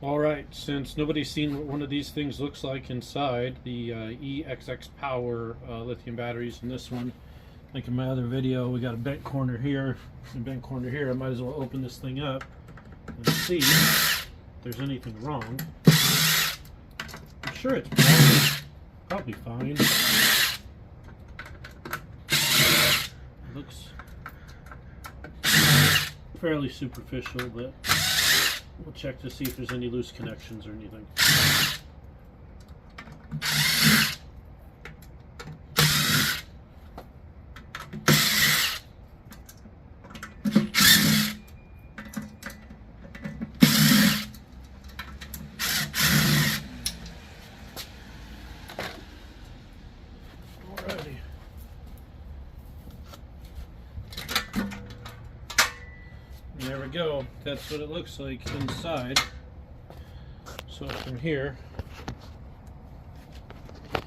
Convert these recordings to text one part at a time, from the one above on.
Alright, since nobody's seen what one of these things looks like inside, the ExxPower lithium batteries, and this one, like in my other video, we got a bent corner here and bent corner here. I might as well open this thing up and see if there's anything wrong. I'm sure it's probably fine. It looks fairly superficial, but we'll check to see if there's any loose connections or anything. Alrighty. There we go. That's what it looks like inside. So from here, you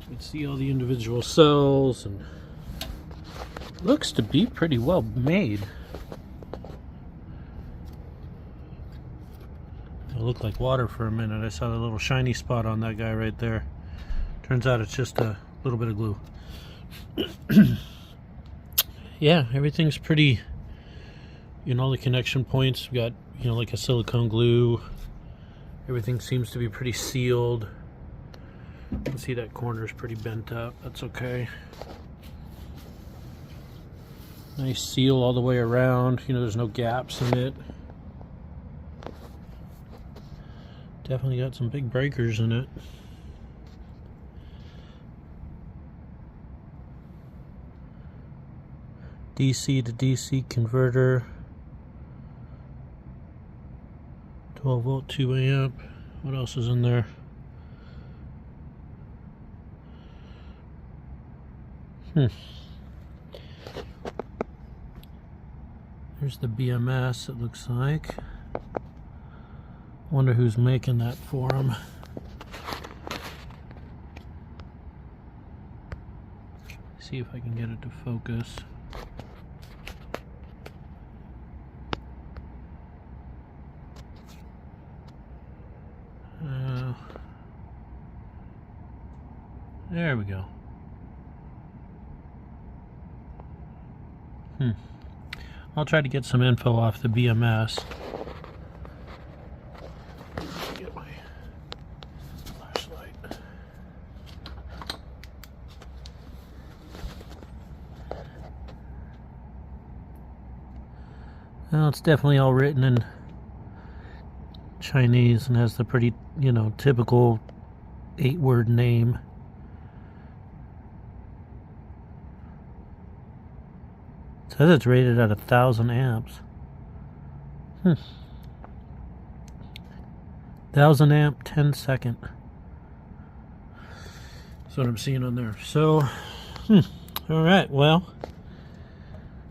can see all the individual cells, and it looks to be pretty well made. It looked like water for a minute. I saw the little shiny spot on that guy right there. Turns out it's just a little bit of glue. Yeah, everything's pretty. All the connection points, we got, like a silicone glue. Everything seems to be pretty sealed. You can see that corner is pretty bent up. That's okay. Nice seal all the way around. There's no gaps in it. Definitely got some big breakers in it. DC to DC converter. 12 volt, 2 amp. What else is in there? Here's the BMS, it looks like. Wonder who's making that for them. See if I can get it to focus. There we go. I'll try to get some info off the BMS. Get my flashlight. Well, it's definitely all written in Chinese and has the pretty, typical 8-word name. It says it's rated at 1,000 amps. 1,000 amp, 10 second. That's what I'm seeing on there. So, all right. Well,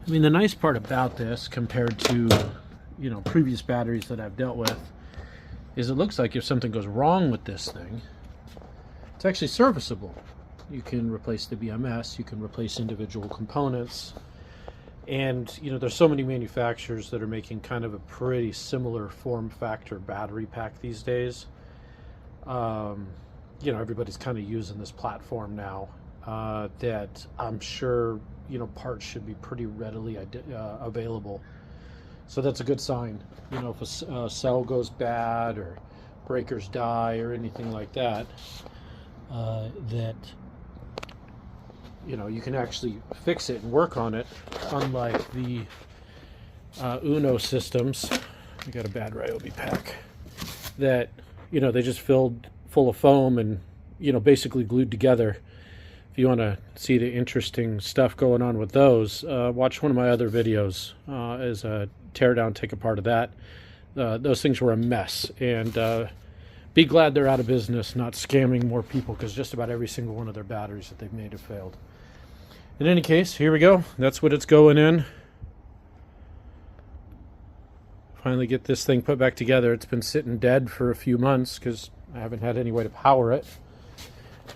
the nice part about this compared to, previous batteries that I've dealt with is it looks like if something goes wrong with this thing, it's actually serviceable. You can replace the BMS, you can replace individual components. And, there's so many manufacturers that are making kind of a pretty similar form factor battery pack these days. Everybody's kind of using this platform now that I'm sure, parts should be pretty readily available. So that's a good sign. If a cell goes bad or breakers die or anything like that, you can actually fix it and work on it, unlike the Uno systems. We got a bad Ryobi pack that, they just filled full of foam and, basically glued together. If you want to see the interesting stuff going on with those, watch one of my other videos as a tear down, take apart of that. Those things were a mess, and be glad they're out of business, not scamming more people, because just about every single one of their batteries that they've made have failed. In any case, here we go. That's what it's going in. Finally get this thing put back together. It's been sitting dead for a few months because I haven't had any way to power it.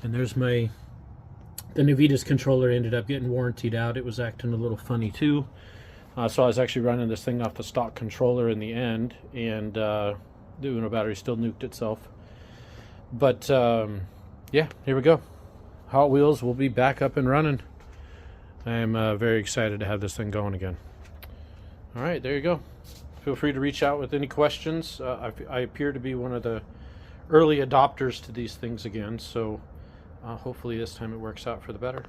And there's the Navitas controller ended up getting warrantied out. It was acting a little funny too. So I was actually running this thing off the stock controller in the end, and the Uno battery still nuked itself. But yeah, here we go. Hot Wheels will be back up and running. I'm very excited to have this thing going again. All right, there you go. Feel free to reach out with any questions. I appear to be one of the early adopters to these things again, so hopefully this time it works out for the better.